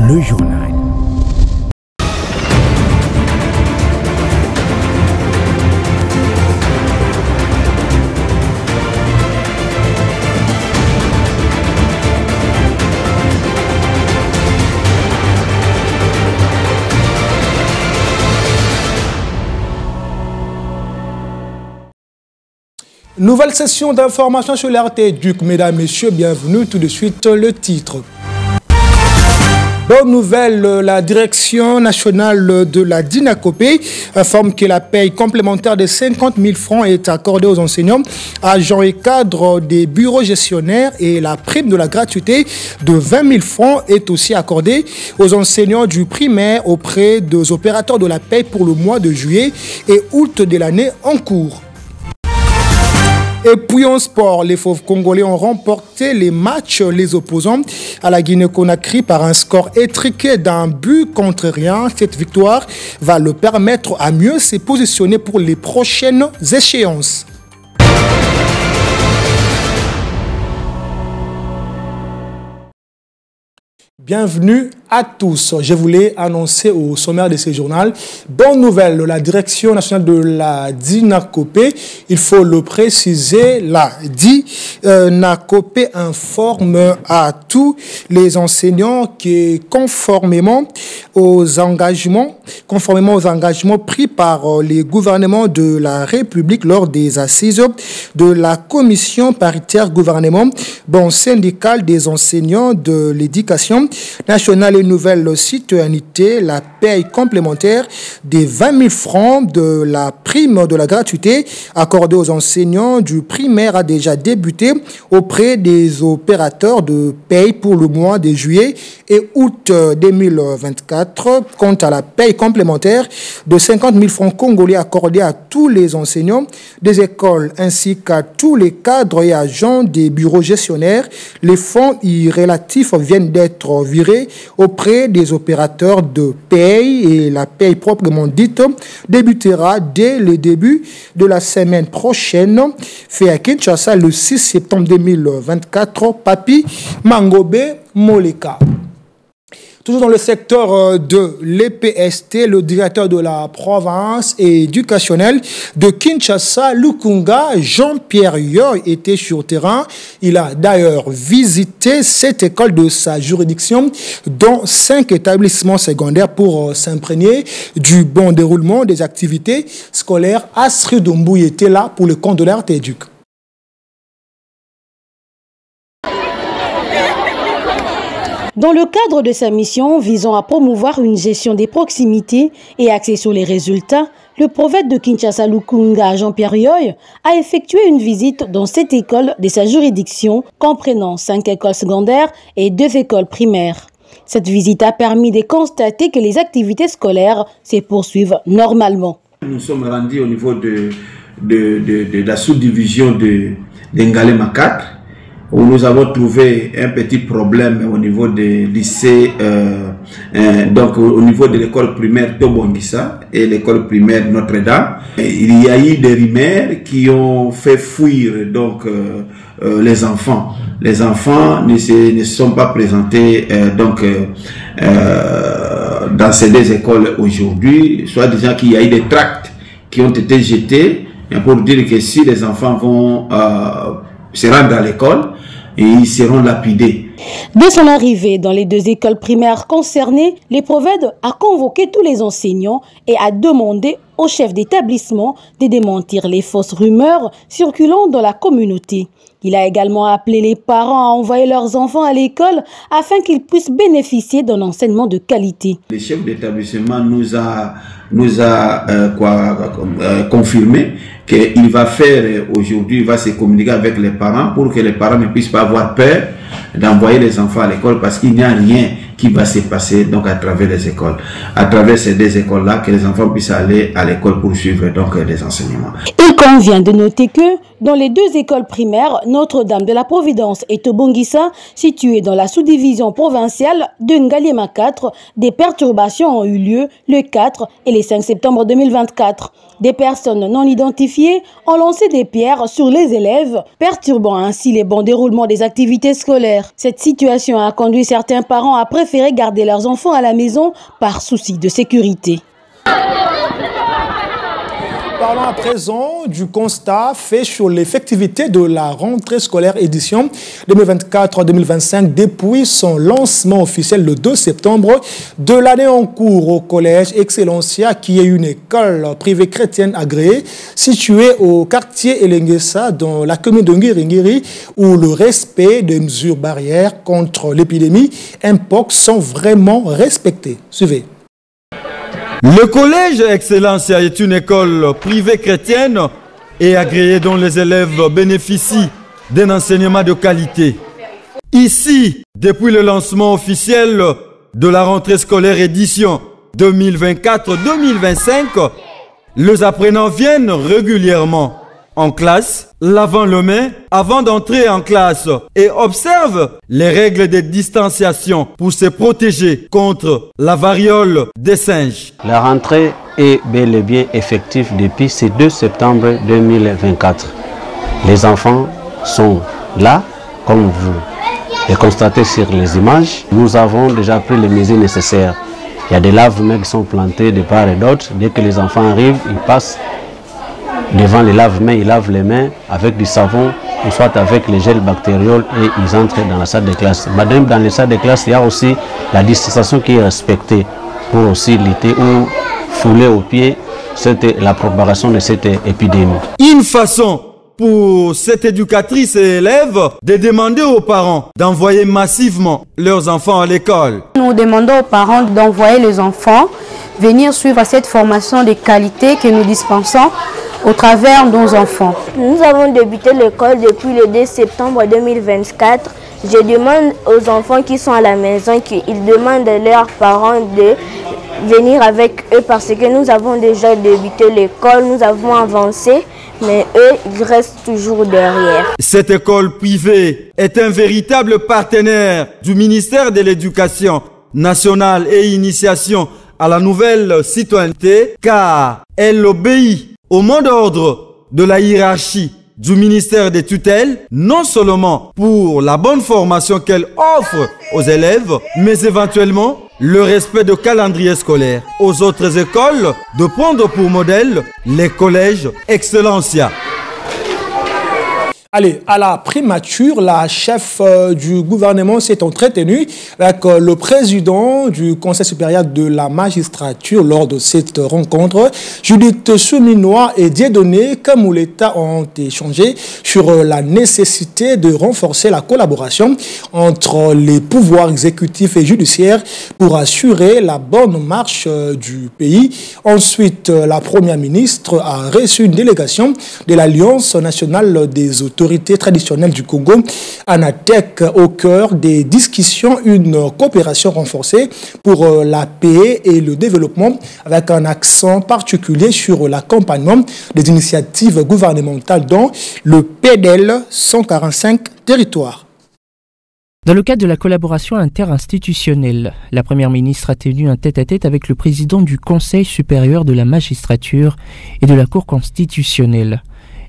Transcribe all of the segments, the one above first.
le journal. Nouvelle session d'information sur l'RTÉDUC. Mesdames, Messieurs, bienvenue. Tout de suite, le titre. Bonne nouvelle, la direction nationale de la DINACOPé informe que la paye complémentaire de 50 000 francs est accordée aux enseignants, agents et cadres des bureaux gestionnaires et la prime de la gratuité de 20 000 francs est aussi accordée aux enseignants du primaire auprès des opérateurs de la paye pour le mois de juillet et août de l'année en cours. Et puis en sport, les Fauves congolais ont remporté les matchs les opposants à la Guinée-Conakry par un score étriqué d'un but contre rien. Cette victoire va le permettre à mieux se positionner pour les prochaines échéances. Bienvenue à tous. Je voulais annoncer au sommaire de ce journal, bonne nouvelle, la direction nationale de la DINACOPé, il faut le préciser, la DINACOPé informe à tous les enseignants que conformément aux engagements pris par les gouvernements de la République lors des assises de la commission paritaire gouvernement syndicale des enseignants de l'éducation nationale et nouvelle citoyenneté, la paye complémentaire des 20 000 francs de la prime de la gratuité accordée aux enseignants du primaire a déjà débuté auprès des opérateurs de paye pour le mois de juillet et août 2024. Quant à la paye complémentaire de 50 000 francs congolais accordée à tous les enseignants des écoles ainsi qu'à tous les cadres et agents des bureaux gestionnaires, les fonds y relatifs viennent d'être virés auprès des opérateurs de paye et la paye proprement dite débutera dès le début de la semaine prochaine, fait à Kinshasa le 6 septembre 2024. Papi Mangobe Moleka. Toujours dans le secteur de l'EPST, le directeur de la province éducationnelle de Kinshasa, Lukunga, Jean-Pierre Yoy, était sur terrain. Il a d'ailleurs visité cette école de sa juridiction, dont 5 établissements secondaires pour s'imprégner du bon déroulement des activités scolaires. Asri Doumbouy était là pour le compte de l'RTÉDUC. Dans le cadre de sa mission visant à promouvoir une gestion des proximités et axée sur les résultats, le prophète de Kinshasa Lukunga, Jean-Pierre Yoy, a effectué une visite dans cette école de sa juridiction, comprenant 5 écoles secondaires et 2 écoles primaires. Cette visite a permis de constater que les activités scolaires se poursuivent normalement. Nous sommes rendus au niveau de la sous-division de Ngalema 4, où nous avons trouvé un petit problème au niveau des lycées, donc au niveau de l'école primaire Tobongissa et l'école primaire Notre-Dame. Il y a eu des rumeurs qui ont fait fuir donc les enfants. Les enfants ne se sont pas présentés dans ces 2 écoles aujourd'hui, soit disant qu'il y a eu des tracts qui ont été jetés pour dire que si les enfants vont se rendre à l'école, et ils seront lapidés. Dès son arrivée dans les 2 écoles primaires concernées, le prophète a convoqué tous les enseignants et a demandé au chef d'établissement de démentir les fausses rumeurs circulant dans la communauté. Il a également appelé les parents à envoyer leurs enfants à l'école afin qu'ils puissent bénéficier d'un enseignement de qualité. Le chef d'établissement nous a confirmé qu'il va faire aujourd'hui, il va se communiquer avec les parents pour que les parents ne puissent pas avoir peur d'envoyer les enfants à l'école parce qu'il n'y a rien qui va se passer donc à travers les écoles. À travers ces 2 écoles-là, que les enfants puissent aller à l'école pour suivre donc les enseignements. Il convient de noter que dans les 2 écoles primaires, Notre-Dame de la Providence et Tobongissa, situées dans la sous-division provinciale de Ngalema 4, des perturbations ont eu lieu le 4 et le 5 septembre 2024. Des personnes non identifiées inidentifiés ont lancé des pierres sur les élèves, perturbant ainsi les bons déroulements des activités scolaires. Cette situation a conduit certains parents à préférer garder leurs enfants à la maison par souci de sécurité. Parlons à présent du constat fait sur l'effectivité de la rentrée scolaire édition 2024-2025 depuis son lancement officiel le 2 septembre de l'année en cours au collège Excellencia, qui est une école privée chrétienne agréée située au quartier Elengesa dans la commune de Ngiri, où le respect des mesures barrières contre l'épidémie Mpox sont vraiment respectés. Suivez. Le collège Excellencia est une école privée chrétienne et agréée dont les élèves bénéficient d'un enseignement de qualité. Ici, depuis le lancement officiel de la rentrée scolaire édition 2024-2025, les apprenants viennent régulièrement en classe, lavant les mains avant d'entrer en classe et observent les règles de distanciation pour se protéger contre la variole des singes. La rentrée est bel et bien effective depuis ce 2 septembre 2024. Les enfants sont là, comme vous le constatez sur les images. Nous avons déjà pris les mesures nécessaires. Il y a des lave-mains qui sont plantés de part et d'autre. Dès que les enfants arrivent, ils passent devant les lave-mains, ils lavent les mains avec du savon ou soit avec les gels bactériaux et ils entrent dans la salle de classe. Madame, dans les salles de classe, il y a aussi la distanciation qui est respectée pour aussi lutter ou fouler au pied la propagation de cette épidémie. Une façon pour cette éducatrice et élève de demander aux parents d'envoyer massivement leurs enfants à l'école. Nous demandons aux parents d'envoyer les enfants venir suivre cette formation de qualité que nous dispensons au travers de nos enfants. Nous avons débuté l'école depuis le 2 septembre 2024. Je demande aux enfants qui sont à la maison qu'ils demandent à leurs parents de venir avec eux parce que nous avons déjà débuté l'école, nous avons avancé, mais eux, ils restent toujours derrière. Cette école privée est un véritable partenaire du ministère de l'Éducation nationale et initiation à la nouvelle citoyenneté car elle obéit au mot d'ordre de la hiérarchie du ministère des tutelles, non seulement pour la bonne formation qu'elle offre aux élèves, mais éventuellement le respect de calendrier scolaire. Aux autres écoles, de prendre pour modèle les collèges Excellencia. Allez, à la primature, la chef du gouvernement s'est entretenue avec le président du Conseil supérieur de la magistrature lors de cette rencontre. Judith Souminois et Dieudonné Kamouleta ont échangé sur la nécessité de renforcer la collaboration entre les pouvoirs exécutifs et judiciaires pour assurer la bonne marche du pays. Ensuite, la première ministre a reçu une délégation de l'Alliance nationale des autorités traditionnelles du Congo, ANATEC, au cœur des discussions, une coopération renforcée pour la paix et le développement, avec un accent particulier sur l'accompagnement des initiatives gouvernementales dans le PDL 145 territoires. Dans le cadre de la collaboration interinstitutionnelle, la Première ministre a tenu un tête-à-tête avec le président du Conseil supérieur de la magistrature et de la Cour constitutionnelle.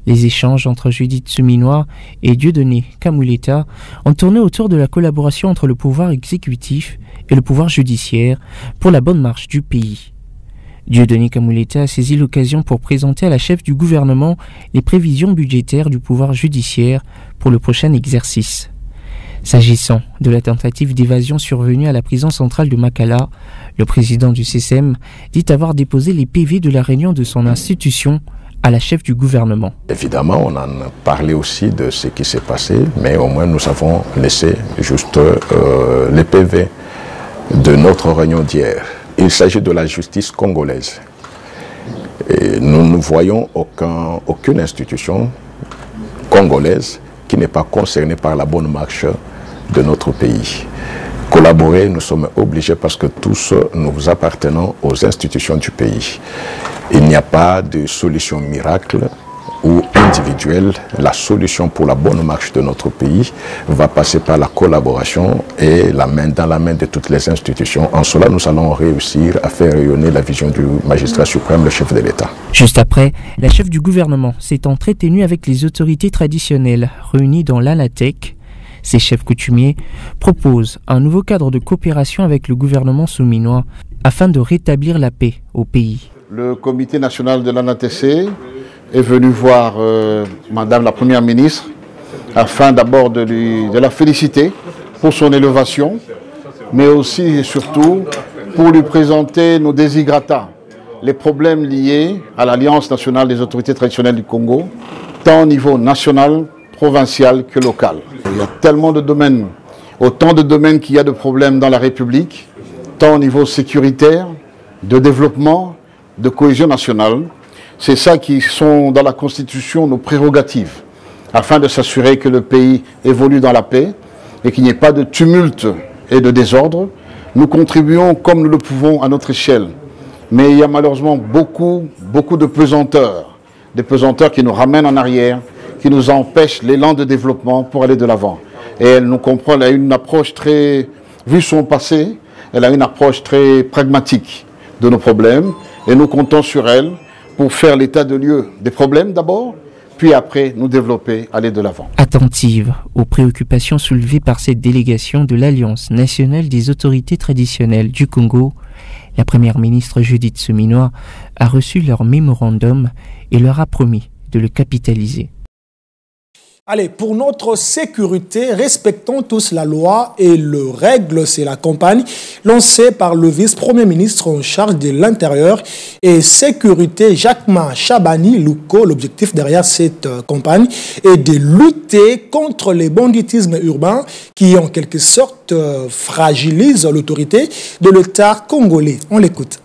Les échanges entre Judith Souminois et Dieudonné Kamouleta ont tourné autour de la collaboration entre le pouvoir exécutif et le pouvoir judiciaire pour la bonne marche du pays. Dieudonné Kamouleta a saisi l'occasion pour présenter à la chef du gouvernement les prévisions budgétaires du pouvoir judiciaire pour le prochain exercice. S'agissant de la tentative d'évasion survenue à la prison centrale de Makala, le président du CSM dit avoir déposé les PV de la réunion de son institution à la chef du gouvernement. Évidemment, on en a parlé aussi de ce qui s'est passé, mais au moins nous avons laissé juste les PV de notre réunion d'hier. Il s'agit de la justice congolaise. Et nous ne voyons aucune institution congolaise qui n'est pas concernée par la bonne marche de notre pays. Collaborer, nous sommes obligés parce que tous nous appartenons aux institutions du pays. Il n'y a pas de solution miracle ou individuelle, la solution pour la bonne marche de notre pays va passer par la collaboration et la main dans la main de toutes les institutions. En cela, nous allons réussir à faire rayonner la vision du magistrat suprême, le chef de l'État. Juste après, la chef du gouvernement s'est entretenue avec les autorités traditionnelles réunies dans l'Anatec. Ces chefs coutumiers proposent un nouveau cadre de coopération avec le gouvernement souminois afin de rétablir la paix au pays. Le comité national de l'ANATC est venu voir Madame la Première ministre afin d'abord de la féliciter pour son élévation, mais aussi et surtout pour lui présenter nos desiderata, les problèmes liés à l'Alliance nationale des autorités traditionnelles du Congo, tant au niveau national, provincial que local. Il y a tellement de domaines, autant de domaines qu'il y a de problèmes dans la République, tant au niveau sécuritaire, de développement, de cohésion nationale. C'est ça qui sont dans la Constitution nos prérogatives, afin de s'assurer que le pays évolue dans la paix et qu'il n'y ait pas de tumulte et de désordre. Nous contribuons comme nous le pouvons à notre échelle, mais il y a malheureusement beaucoup de pesanteurs, des pesanteurs qui nous ramènent en arrière, qui nous empêchent l'élan de développement pour aller de l'avant. Et elle nous comprend, elle a une approche très, vu son passé, elle a une approche très pragmatique de nos problèmes et nous comptons sur elle pour faire l'état de lieu des problèmes d'abord, puis après nous développer, aller de l'avant. Attentive aux préoccupations soulevées par cette délégation de l'Alliance nationale des autorités traditionnelles du Congo, la première ministre Judith Suminwa a reçu leur mémorandum et leur a promis de le capitaliser. Allez, pour notre sécurité, respectons tous la loi et les règles. C'est la campagne lancée par le vice-premier ministre en charge de l'Intérieur et Sécurité, Jacquemin Chabani Louko. L'objectif derrière cette campagne est de lutter contre les banditismes urbains qui, en quelque sorte, fragilisent l'autorité de l'État congolais. On l'écoute.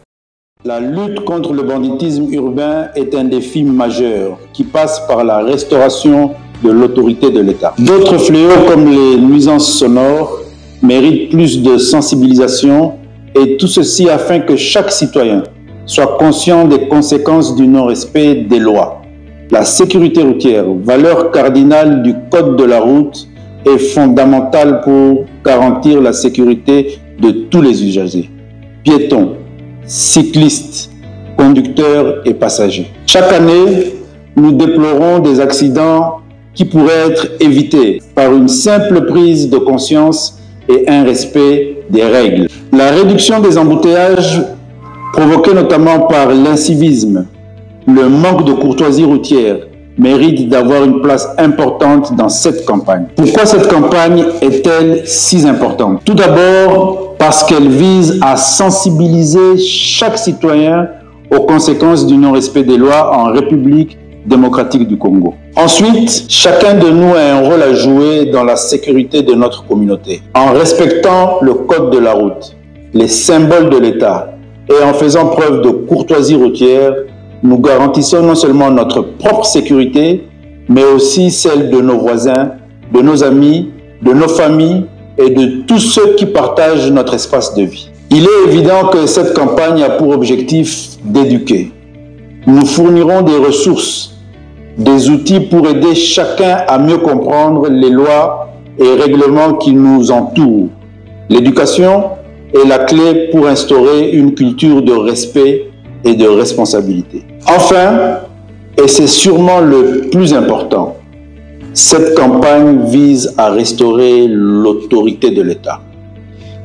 La lutte contre le banditisme urbain est un défi majeur qui passe par la restauration de l'autorité de l'État. D'autres fléaux comme les nuisances sonores méritent plus de sensibilisation et tout ceci afin que chaque citoyen soit conscient des conséquences du non-respect des lois. La sécurité routière, valeur cardinale du code de la route, est fondamentale pour garantir la sécurité de tous les usagers, piétons, cyclistes, conducteurs et passagers. Chaque année, nous déplorons des accidents qui pourraient être évités par une simple prise de conscience et un respect des règles. La réduction des embouteillages provoqués notamment par l'incivisme, le manque de courtoisie routière mérite d'avoir une place importante dans cette campagne. Pourquoi cette campagne est-elle si importante? Tout d'abord parce qu'elle vise à sensibiliser chaque citoyen aux conséquences du non-respect des lois en République démocratique du Congo. Ensuite, chacun de nous a un rôle à jouer dans la sécurité de notre communauté, en respectant le code de la route, les symboles de l'État et en faisant preuve de courtoisie routière. Nous garantissons non seulement notre propre sécurité, mais aussi celle de nos voisins, de nos amis, de nos familles et de tous ceux qui partagent notre espace de vie. Il est évident que cette campagne a pour objectif d'éduquer. Nous fournirons des ressources, des outils pour aider chacun à mieux comprendre les lois et règlements qui nous entourent. L'éducation est la clé pour instaurer une culture de respect et de responsabilité. Enfin, et c'est sûrement le plus important, cette campagne vise à restaurer l'autorité de l'État.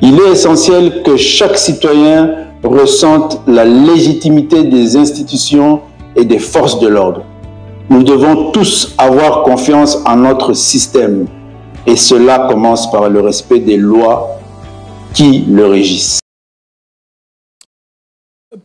Il est essentiel que chaque citoyen ressente la légitimité des institutions et des forces de l'ordre. Nous devons tous avoir confiance en notre système et cela commence par le respect des lois qui le régissent.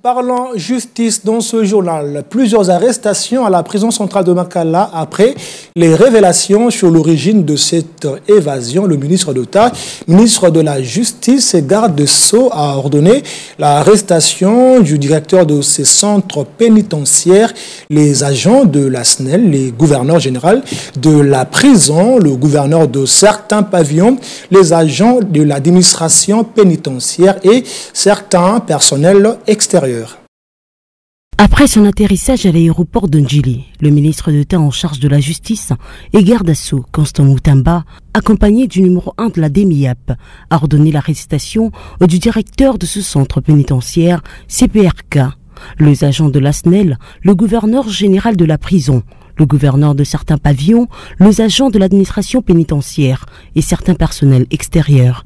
Parlant justice dans ce journal, plusieurs arrestations à la prison centrale de Makala après les révélations sur l'origine de cette évasion. Le ministre d'État, ministre de la Justice et garde de Sceaux a ordonné l'arrestation du directeur de ces centres pénitentiaires, les agents de la SNEL, les gouverneurs généraux de la prison, le gouverneur de certains pavillons, les agents de l'administration pénitentiaire et certains personnels extérieurs. Après son atterrissage à l'aéroport de Njili, le ministre d'État en charge de la justice et garde à sceaux, Constant Moutamba, accompagné du numéro 1 de la DEMIAP, a ordonné l'arrestation du directeur de ce centre pénitentiaire, CPRK, les agents de la SNEL, le gouverneur général de la prison, le gouverneur de certains pavillons, les agents de l'administration pénitentiaire et certains personnels extérieurs.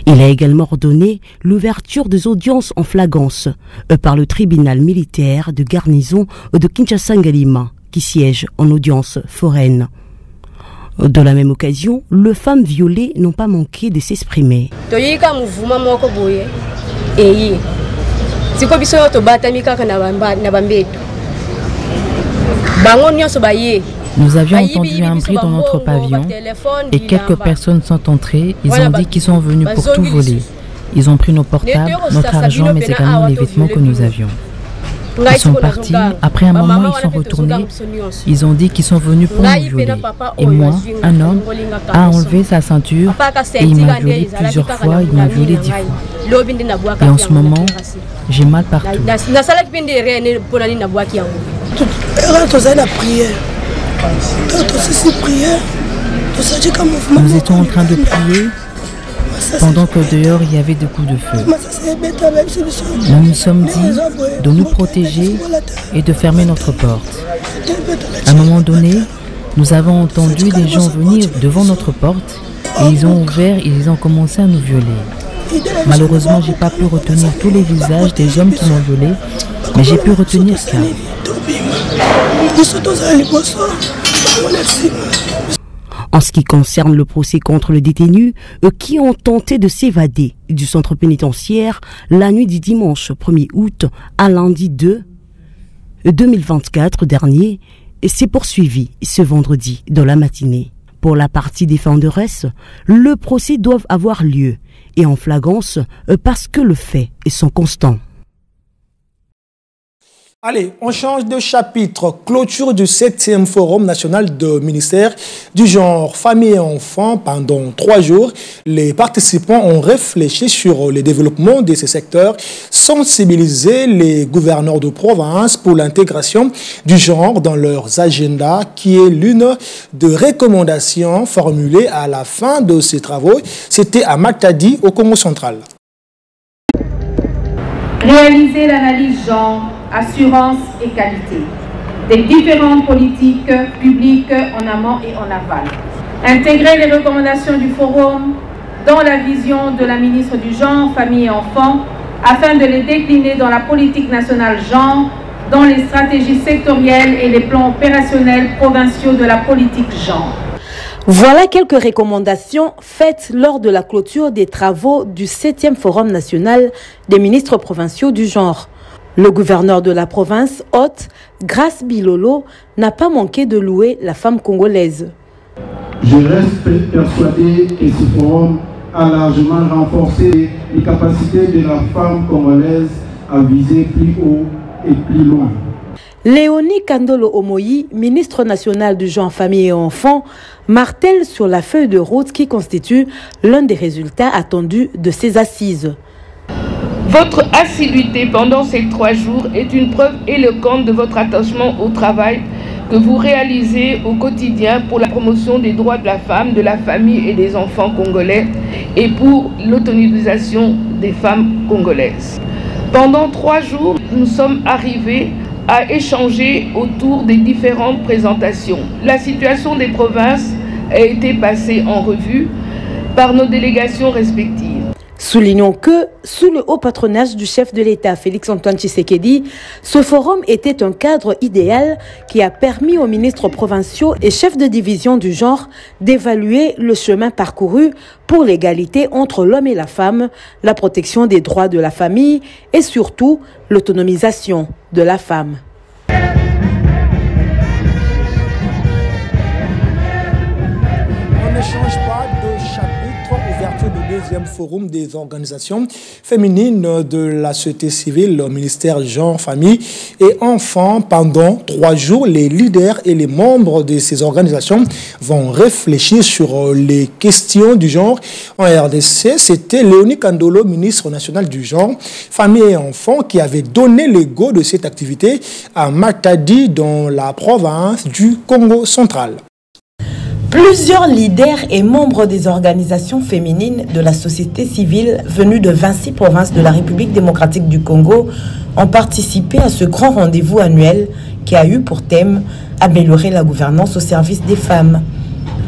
Il a également ordonné l'ouverture des audiences en flagrance par le tribunal militaire de garnison de Kinshasa-Ngalima, qui siège en audience foraine. De la même occasion, les femmes violées n'ont pas manqué de s'exprimer. Nous avions entendu un bruit dans notre pavillon et quelques personnes sont entrées. Ils ont dit qu'ils sont venus pour tout voler. Ils ont pris nos portables, notre argent, mais également les vêtements que nous avions. Ils sont partis. Après un moment, ils sont retournés. Ils ont dit qu'ils sont venus pour nous violer. Et moi, un homme, a enlevé sa ceinture et il m'a violé plusieurs fois. Il m'a violé 10 fois. Et en ce moment, j'ai mal partout. Nous étions en train de prier pendant que dehors il y avait des coups de feu. Nous nous sommes dit de nous protéger et de fermer notre porte. À un moment donné, nous avons entendu des gens venir devant notre porte et ils ont ouvert et ils ont commencé à nous violer. Malheureusement, j'ai pas pu retenir tous les visages des hommes qui m'ont violé, mais j'ai pu retenir qu'un. En ce qui concerne le procès contre les détenus qui ont tenté de s'évader du centre pénitentiaire la nuit du dimanche 1er août à lundi 2 2024 dernier, s'est poursuivi ce vendredi dans la matinée. Pour la partie défenderesse, le procès doit avoir lieu et en flagrance parce que le fait est sans constant. Allez, on change de chapitre. Clôture du 7e Forum national de ministère du genre famille et enfants pendant 3 jours. Les participants ont réfléchi sur le développement de ces secteurs, sensibiliser les gouverneurs de province pour l'intégration du genre dans leurs agendas, qui est l'une des recommandations formulées à la fin de ces travaux. C'était à Matadi, au Congo central. Réaliser l'analyse genre, assurance et qualité des différentes politiques publiques en amont et en aval. Intégrer les recommandations du forum dans la vision de la ministre du Genre, Famille et Enfants afin de les décliner dans la politique nationale genre, dans les stratégies sectorielles et les plans opérationnels provinciaux de la politique genre. Voilà quelques recommandations faites lors de la clôture des travaux du 7e Forum national des ministres provinciaux du genre. Le gouverneur de la province haute, Grace Bilolo, n'a pas manqué de louer la femme congolaise. Je reste persuadé que ce forum a largement renforcé les capacités de la femme congolaise à viser plus haut et plus loin. Léonie Kandolo Omoyi, ministre national du genre, famille et enfants, martèle sur la feuille de route qui constitue l'un des résultats attendus de ces assises. Votre assiduité pendant ces 3 jours est une preuve éloquente de votre attachement au travail que vous réalisez au quotidien pour la promotion des droits de la femme, de la famille et des enfants congolais et pour l'autonomisation des femmes congolaises. Pendant 3 jours, nous sommes arrivés à échanger autour des différentes présentations. La situation des provinces a été passée en revue par nos délégations respectives. Soulignons que, sous le haut patronage du chef de l'État, Félix-Antoine Tshisekedi, ce forum était un cadre idéal qui a permis aux ministres provinciaux et chefs de division du genre d'évaluer le chemin parcouru pour l'égalité entre l'homme et la femme, la protection des droits de la famille et surtout l'autonomisation de la femme. On ne change pas de chapitre, ouverture de deuxième forum des organisations féminines de la société civile, le ministère Genre, Famille et Enfants. Pendant 3 jours, les leaders et les membres de ces organisations vont réfléchir sur les questions du genre en RDC. C'était Léonie Kandolo, ministre national du genre, Famille et Enfants, qui avait donné le go de cette activité à Matadi dans la province du Congo central. Plusieurs leaders et membres des organisations féminines de la société civile venus de 26 provinces de la République démocratique du Congo ont participé à ce grand rendez-vous annuel qui a eu pour thème « Améliorer la gouvernance au service des femmes ».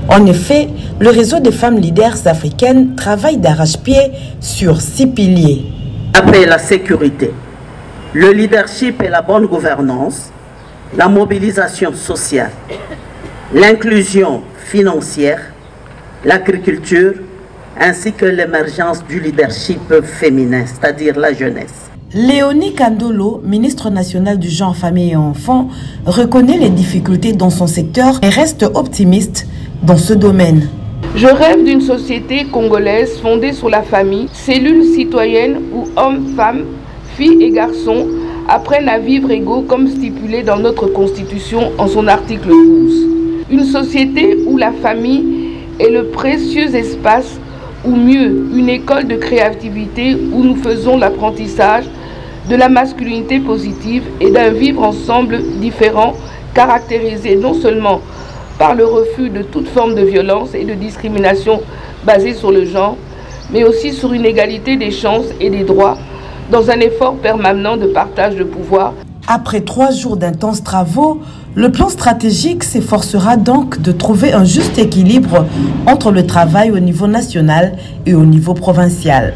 En effet, le réseau des femmes leaders africaines travaille d'arrache-pied sur 6 piliers. Après la sécurité, le leadership et la bonne gouvernance, la mobilisation sociale, l'inclusion financière, l'agriculture, ainsi que l'émergence du leadership féminin, c'est-à-dire la jeunesse. Léonie Kandolo, ministre national du genre, famille et enfants, reconnaît les difficultés dans son secteur et reste optimiste dans ce domaine. Je rêve d'une société congolaise fondée sur la famille, cellule citoyenne où hommes, femmes, filles et garçons apprennent à vivre égaux comme stipulé dans notre Constitution en son article 12. Une société où la famille est le précieux espace, ou mieux, une école de créativité où nous faisons l'apprentissage de la masculinité positive et d'un vivre ensemble différent, caractérisé non seulement par le refus de toute forme de violence et de discrimination basée sur le genre, mais aussi sur une égalité des chances et des droits dans un effort permanent de partage de pouvoir. Après 3 jours d'intenses travaux, le plan stratégique s'efforcera donc de trouver un juste équilibre entre le travail au niveau national et au niveau provincial.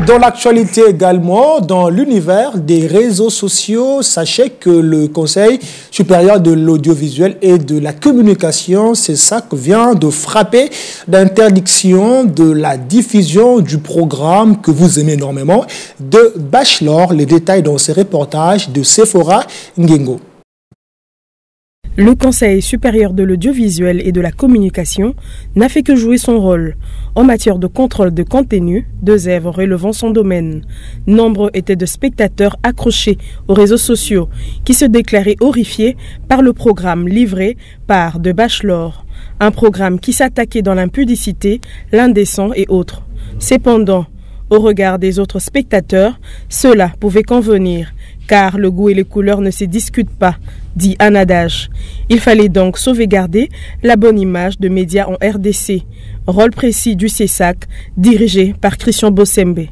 Dans l'actualité également, dans l'univers des réseaux sociaux, sachez que le Conseil supérieur de l'audiovisuel et de la communication, CESAC, vient de frapper d'interdiction de la diffusion du programme que vous aimez énormément de Bachelor. Les détails dans ces reportages de Sephora Ngengo. Le Conseil supérieur de l'audiovisuel et de la communication n'a fait que jouer son rôle. En matière de contrôle de contenu, 2 œuvres relevant son domaine. Nombre étaient de spectateurs accrochés aux réseaux sociaux qui se déclaraient horrifiés par le programme livré par The Bachelor. Un programme qui s'attaquait dans l'impudicité, l'indécent et autres. Cependant, au regard des autres spectateurs, cela pouvait convenir, car le goût et les couleurs ne se discutent pas, dit Anadage. Il fallait donc sauvegarder la bonne image de médias en RDC. Rôle précis du CESAC, dirigé par Christian Bossembe.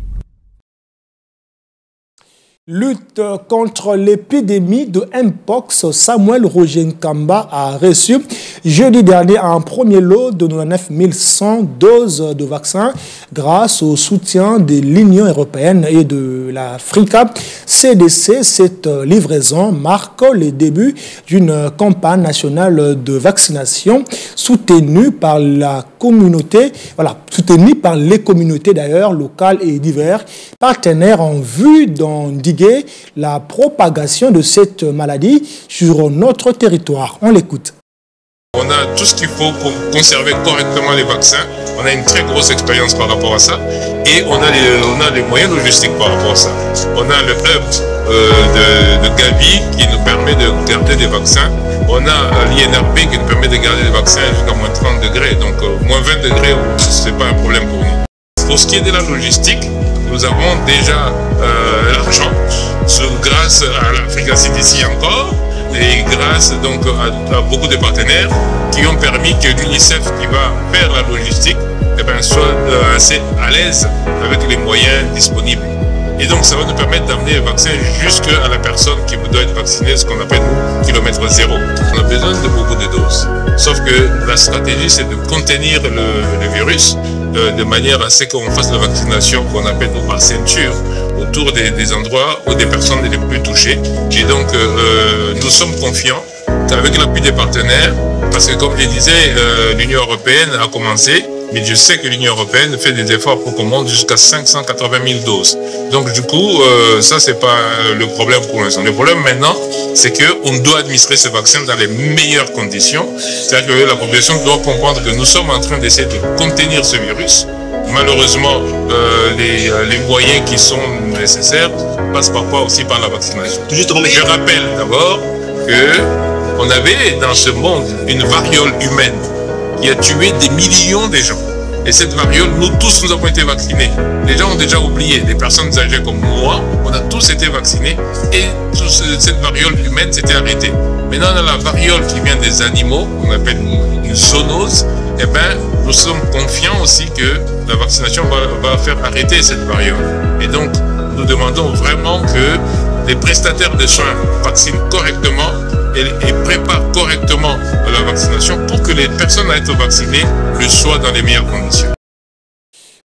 Lutte contre l'épidémie de Mpox, Samuel Roger Nkamba a reçu jeudi dernier un premier lot de 99 100 doses de vaccins grâce au soutien de l'Union européenne et de l'Africa CDC. Cette livraison marque le début d'une campagne nationale de vaccination soutenue par la communauté, soutenue par les communautés d'ailleurs locales et divers partenaires en vue d'endiguer la propagation de cette maladie sur notre territoire. On l'écoute. On a tout ce qu'il faut pour conserver correctement les vaccins. On a une très grosse expérience par rapport à ça. Et on a les moyens logistiques par rapport à ça. On a le hub de Gavi qui nous permet de garder des vaccins. On a l'INRP qui nous permet de garder des vaccins jusqu'à moins 30 degrés. Donc moins 20 degrés, ce n'est pas un problème pour nous. Pour ce qui est de la logistique, nous avons déjà l'argent grâce à l'Africa CDC encore et grâce donc à beaucoup de partenaires qui ont permis que l'UNICEF qui va faire la logistique soit assez à l'aise avec les moyens disponibles. Et donc ça va nous permettre d'amener le vaccin jusqu'à la personne qui doit être vaccinée, ce qu'on appelle kilomètre zéro. On a besoin de beaucoup de doses. Sauf que la stratégie c'est de contenir le virus de manière à ce qu'on fasse la vaccination qu'on appelle par ceinture autour des endroits ou des personnes les plus touchées. Et donc nous sommes confiants qu'avec l'appui des partenaires, parce que comme je disais, l'Union européenne a commencé mais je sais que l'Union européenne fait des efforts pour qu'on monte jusqu'à 580 000 doses. Donc du coup, ça c'est pas le problème pour l'instant. Le problème maintenant, c'est qu'on doit administrer ce vaccin dans les meilleures conditions. C'est-à-dire que la population doit comprendre que nous sommes en train d'essayer de contenir ce virus. Malheureusement, les moyens qui sont nécessaires passent parfois aussi par la vaccination. Je rappelle d'abord qu'on avait dans ce monde une variole humaine qui a tué des millions de gens. Et cette variole, nous tous, nous avons été vaccinés. Les gens ont déjà oublié, les personnes âgées comme moi, on a tous été vaccinés et cette variole humaine s'était arrêtée. Maintenant, on a la variole qui vient des animaux, qu'on appelle une zoonose. Eh bien, nous sommes confiants aussi que la vaccination va faire arrêter cette variole. Et donc, nous demandons vraiment que les prestataires de soins vaccinent correctement et préparent correctement la vaccination pour que les personnes à être vaccinées le soient dans les meilleures conditions.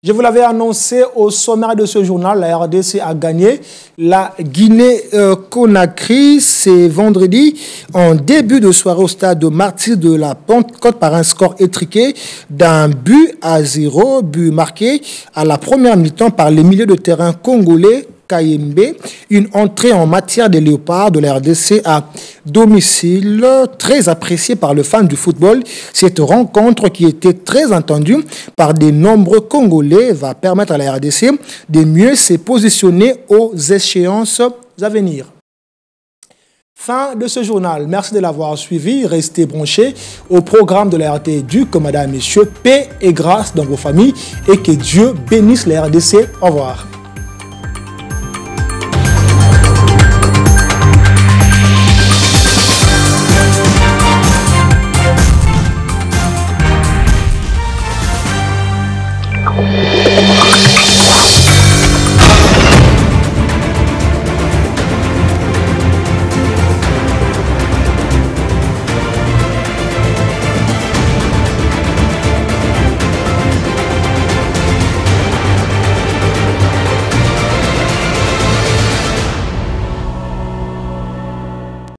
Je vous l'avais annoncé au sommaire de ce journal, la RDC a gagné la Guinée-Conakry. C'est vendredi, en début de soirée au stade de Martyrs de la Pentecôte par un score étriqué d'1-0, but marqué à la première mi-temps par les milieux de terrain congolais. Kayembe, une entrée en matière des léopards de la RDC à domicile, très appréciée par le fan du football. Cette rencontre, qui était très attendue par de nombreux Congolais, va permettre à la RDC de mieux se positionner aux échéances à venir. Fin de ce journal. Merci de l'avoir suivi. Restez branchés au programme de la RT Éduc. Madame et messieurs, paix et grâce dans vos familles et que Dieu bénisse la RDC. Au revoir. Thank you.